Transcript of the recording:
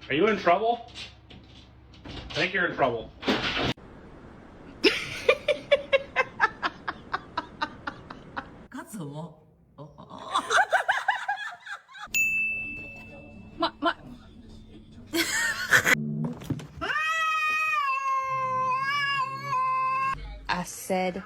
Are you in trouble? I think you're in trouble. I said